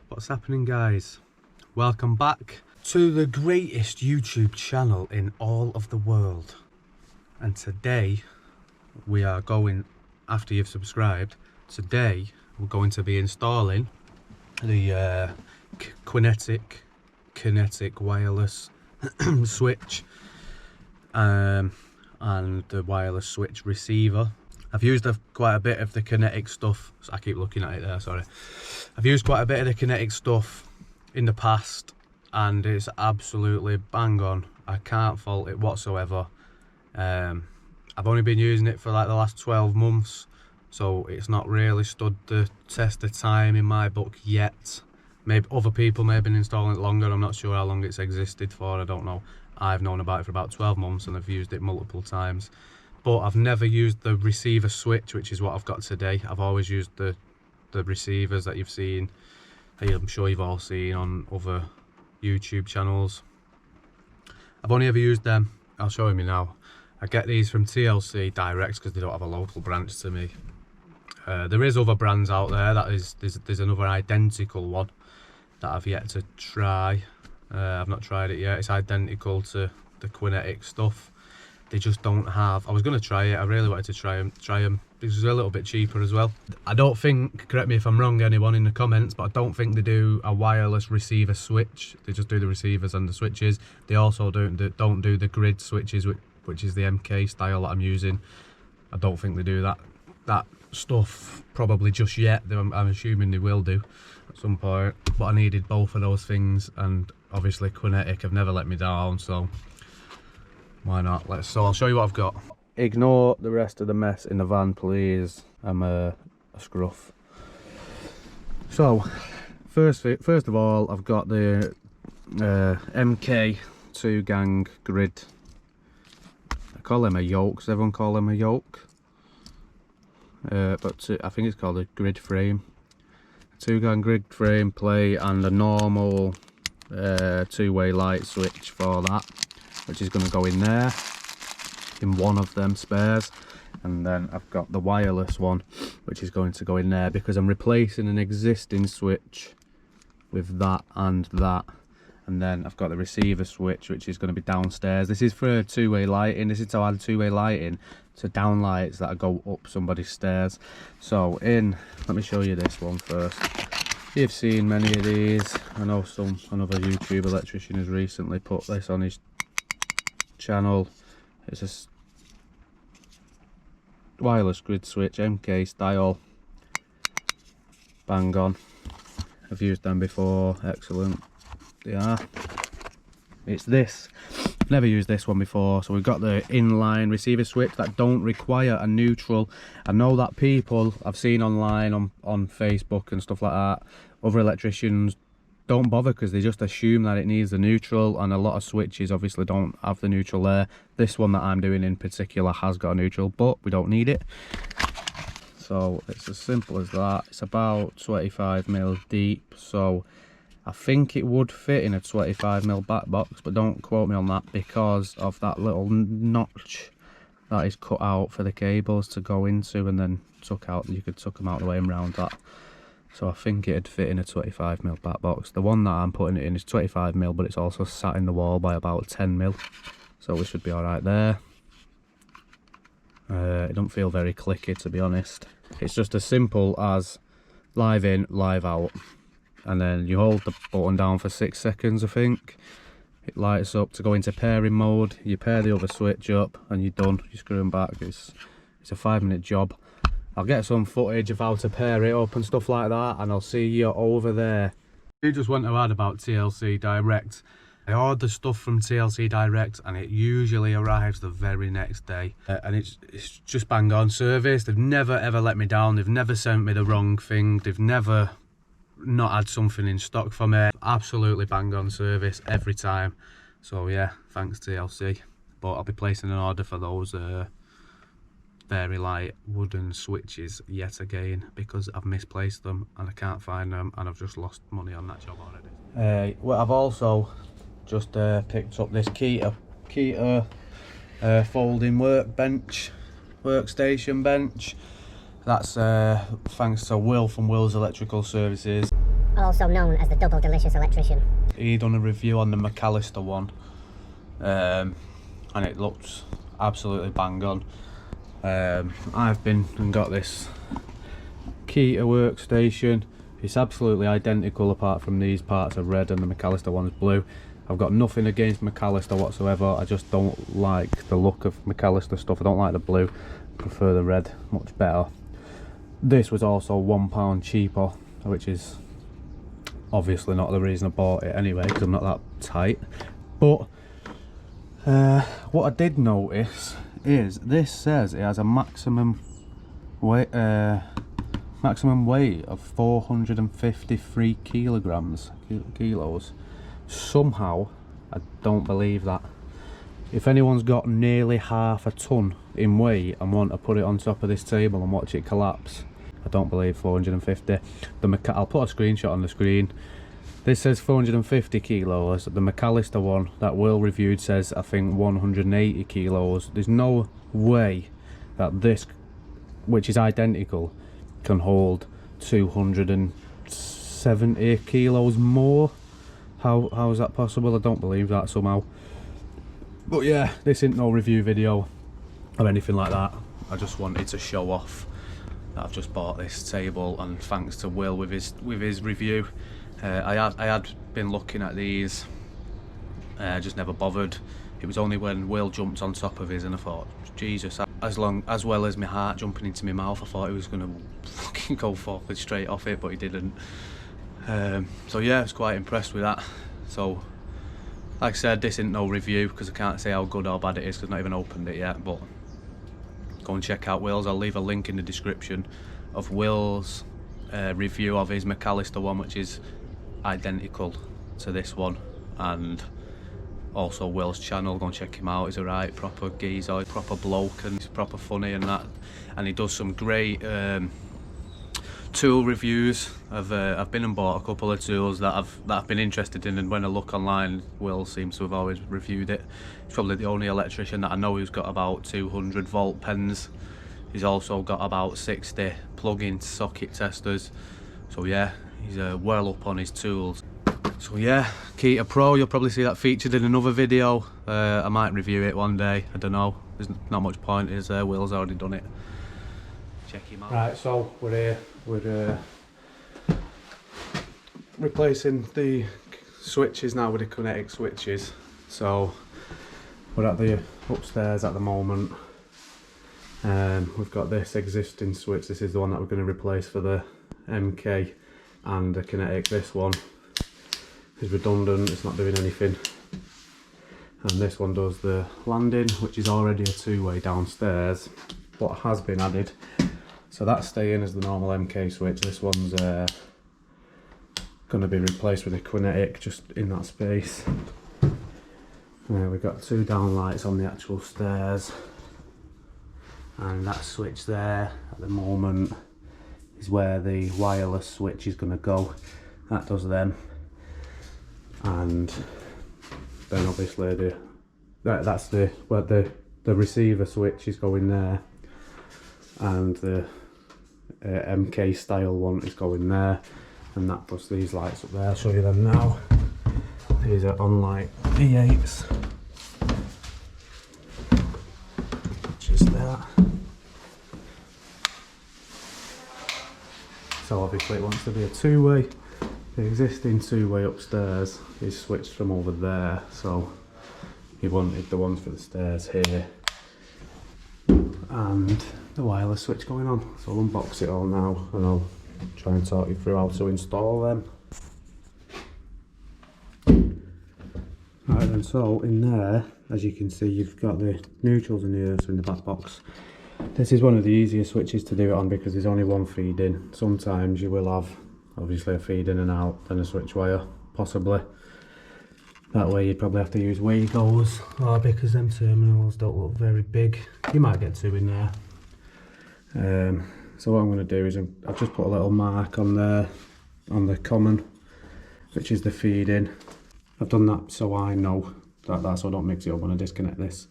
What's happening, guys? Welcome back to the greatest YouTube channel in all of the world. And today we are going, after you've subscribed, today we're going to be installing the Kinetic wireless switch and the wireless switch receiver. I've used quite a bit of the Kinetic stuff. I keep looking at it there, sorry. I've used quite a bit of the Kinetic stuff in the past and it's absolutely bang on. I can't fault it whatsoever. I've only been using it for like the last 12 months, so it's not really stood the test of time in my book yet. Maybe other people may have been installing it longer. I'm not sure how long it's existed for, I don't know. I've known about it for about 12 months and I've used it multiple times. But I've never used the receiver switch, which is what I've got today. I've always used the receivers that you've seen, I'm sure you've all seen on other YouTube channels. I've only ever used them. I'll show you now. I get these from TLC direct because they don't have a local branch to me. There is other brands out there. There's another identical one that I've yet to try. I've not tried it yet. It's identical to the Kinetic stuff. They just don't have. I was going to try it. I really wanted to try them. This is a little bit cheaper as well. I don't think, correct me if I'm wrong, anyone in the comments, but I don't think they do a wireless receiver switch. They just do the receivers and the switches. They also don't do the grid switches, which is the MK style that I'm using. I don't think they do that stuff probably just yet. I'm assuming they will do at some point. But I needed both of those things, and obviously Kinetic have never let me down, so why not? So I'll show you what I've got. Ignore the rest of the mess in the van, please. I'm a scruff. So first of all, I've got the MK 2 gang grid. I call him a yoke. Does everyone call him a yoke? But I think it's called a grid frame. 2 gang grid frame play and a normal 2-way light switch for that, which is going to go in there in one of them spares. And then I've got the wireless one, which is going to go in there because I'm replacing an existing switch with that and that. And then I've got the receiver switch, which is going to be downstairs. This is for 2-way lighting. This is to add 2-way lighting to downlights that go up somebody's stairs. So let me show you this one first. You've seen many of these. I know another YouTube electrician has recently put this on his channel. It's a wireless grid switch, MK style, bang on. I've used them before, excellent. Yeah, it's this. I've never used this one before. So we've got the inline receiver switch that don't require a neutral. I know that people I've seen online on Facebook and stuff like that, other electricians don't bother because they just assume that it needs a neutral, and a lot of switches obviously don't have the neutral there. This one that I'm doing in particular has got a neutral, but we don't need it. So it's as simple as that. It's about 25mm deep, so I think it would fit in a 25mm back box, but don't quote me on that because of that little notch that is cut out for the cables to go into and then tuck out. You could tuck them out the way and round that. So I think it'd fit in a 25mm back box. The one that I'm putting it in is 25mm, but it's also sat in the wall by about 10mm. So we should be alright there. It don't feel very clicky, to be honest. It's just as simple as live in, live out. And then you hold the button down for 6 seconds, I think. It lights up to go into pairing mode. You pair the other switch up and you're done. You screw them back. It's a 5-minute job. I'll get some footage of how to pair it up and stuff like that, and I'll see you over there. I just want to add about TLC Direct. I order stuff from TLC Direct and it usually arrives the very next day. And it's just bang on service. They've never ever let me down. They've never sent me the wrong thing. They've never not had something in stock for me. Absolutely bang on service every time. So yeah, thanks TLC. But I'll be placing an order for those very light wooden switches yet again because I've misplaced them and I can't find them, and I've just lost money on that job already. Well, I've also just picked up this Kita folding workstation bench. That's thanks to Will from Will's Electrical Services. also known as the Double Delicious Electrician. He done a review on the McAllister one, and it looks absolutely bang on. I've been and got this Keeta workstation. It's absolutely identical apart from these parts are red and the McAllister one's blue. I've got nothing against McAllister whatsoever, I just don't like the look of McAllister stuff. I don't like the blue, I prefer the red much better. This was also £1 cheaper, which is obviously not the reason I bought it anyway, because I'm not that tight. But what I did notice is this says it has a maximum weight of 453 kilos. Somehow I don't believe that. If anyone's got nearly half a ton in weight and want to put it on top of this table and watch it collapse, I don't believe 450. I'll put a screenshot on the screen. This says 450 kilos. The McAllister one that Will reviewed says, I think, 180 kilos. There's no way that this, which is identical, can hold 270 kilos more. How is that possible? I don't believe that somehow. But yeah, this isn't no review video or anything like that. I just wanted to show off that I've just bought this table, and thanks to Will with his review. I had been looking at these, just never bothered. It was only when Will jumped on top of his and I thought, Jesus, as well as my heart jumping into my mouth, I thought he was gonna fucking go forward straight off it, but he didn't. So yeah, I was quite impressed with that. So like I said, this isn't no review because I can't say how good or bad it is because I've not even opened it yet, but go and check out Will's. I'll leave a link in the description of Will's review of his McAllister one, which is identical to this one, and also Will's channel. Go and check him out. He's a right proper geezer, proper bloke, and he's proper funny and that, and he does some great tool reviews. I've been and bought a couple of tools that I've been interested in, and when I look online, Will seems to have always reviewed it. He's probably the only electrician that I know who's got about 200 volt pens. He's also got about 60 plug-in socket testers. So yeah, he's well up on his tools. So yeah, Keeta Pro, you'll probably see that featured in another video. I might review it one day, I don't know. There's not much point, is there? Will's already done it. Check him out. Right, so we're here. We're replacing the switches now with the Kinetic switches. So we're at the upstairs at the moment. We've got this existing switch. This is the one that we're going to replace for the MK and the Kinetic. This one is redundant, it's not doing anything. And this one does the landing, which is already a two-way downstairs, but has been added. So that's staying as the normal MK switch. This one's going to be replaced with a Kinetic just in that space. We've got two down lights on the actual stairs, and that switch there at the moment is where the wireless switch is going to go. That does them, and then obviously that's the receiver switch is going there, and the MK style one is going there, and that puts these lights up there. I'll show you them now. These are on-light V8s, just that. So obviously it wants to be a two-way. The existing two-way upstairs is switched from over there, so he wanted the ones for the stairs here and the wireless switch going on. So I'll unbox it all now and I'll try and talk you through how to install them. Right then, so in there, as you can see, you've got the neutrals and the earths in the back box. This is one of the easiest switches to do it on because there's only one feed in. Sometimes you will have obviously a feed in and out, then a switch wire, possibly. That way you'd probably have to use Wagos, or because them terminals don't look very big, you might get two in there. So what I'm going to do is I've just put a little mark on there, on the common, which is the feed in. I've done that so I know that so I don't mix it up when I disconnect this.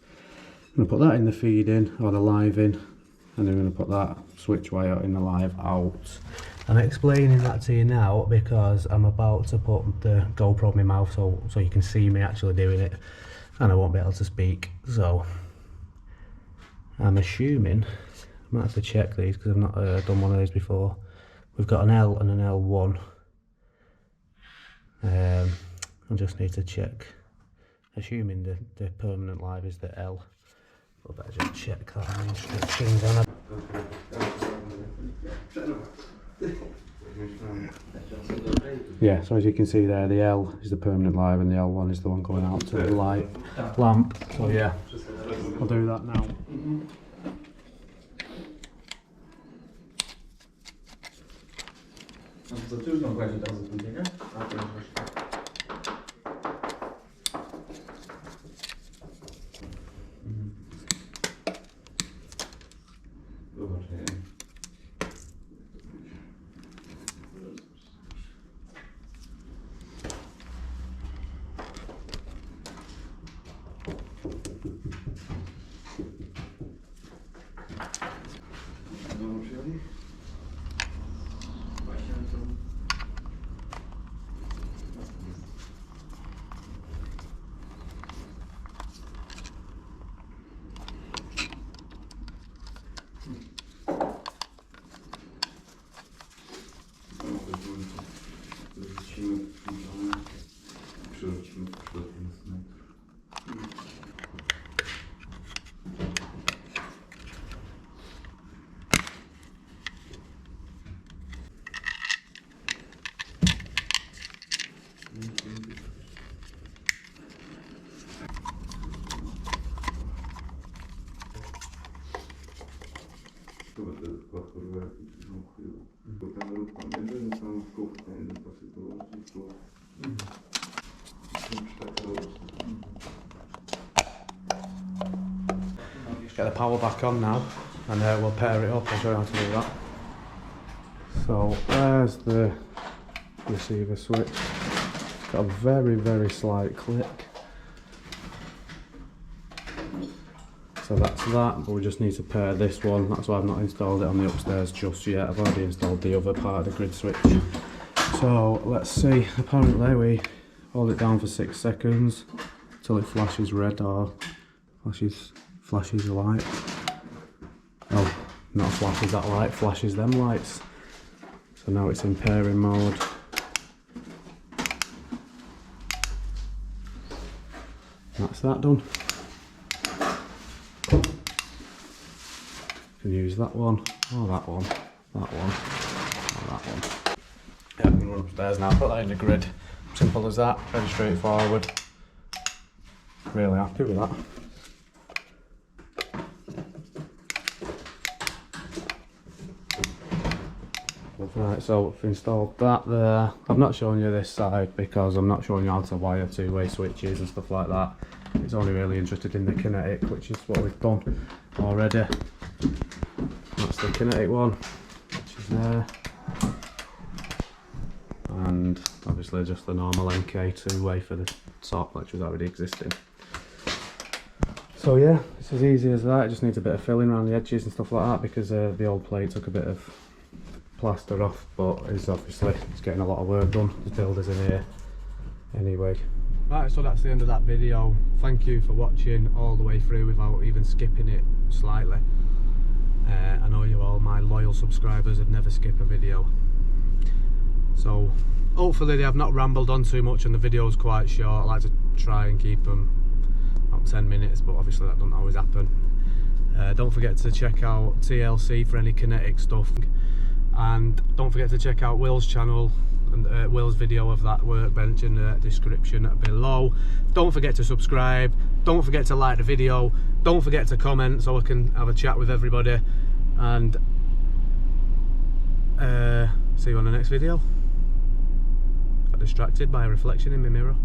I'm going to put that in the feed in, or the live in, and then I'm going to put that switch wire in the live out. I'm explaining that to you now because I'm about to put the GoPro in my mouth so you can see me actually doing it, and I won't be able to speak. So I'm assuming, I might have to check these because I've not done one of these before. We've got an L and an L1. I just need to check. Assuming the permanent live is the L. But I better just check that on the instructions on it. Yeah, so as you can see there, the L is the permanent live and the L1 is the one going out to the light lamp. So yeah, I'll do that now. Get the power back on now, and we'll pair it up. I'll show you how to do that. So there's the receiver switch. It's got a very slight click. So that's that, but we just need to pair this one. That's why I've not installed it on the upstairs just yet. I've already installed the other part of the grid switch. So let's see, apparently we hold it down for 6 seconds until it flashes red or flashes a light. Oh, not flashes that light, flashes them lights. So now it's in pairing mode. That's that done. Can use that one, or that one, that one, or that one. Yeah, I can run upstairs now, put that in the grid. Simple as that, very straightforward. Really happy with that. Right, so I've installed that there. I've not shown you this side because I'm not showing you how to wire two-way switches and stuff like that. It's only really interested in the kinetic, which is what we've done already. That's the kinetic one, which is there. And obviously just the normal NK two-way for the top, which was already existing. So yeah, it's as easy as that. It just needs a bit of filling around the edges and stuff like that because the old plate took a bit of plaster off, but it's getting a lot of work done. There's builders in here anyway. Right, so that's the end of that video. Thank you for watching all the way through without even skipping it slightly. I know you're all my loyal subscribers and never skip a video. So hopefully I've not rambled on too much and the video's quite short. I like to try and keep them about 10 minutes, but obviously that doesn't always happen. Don't forget to check out TLC for any kinetic stuff. And don't forget to check out Will's channel and Will's video of that workbench in the description below. Don't forget to subscribe, don't forget to like the video, don't forget to comment so I can have a chat with everybody, and see you on the next video. Got distracted by a reflection in my mirror.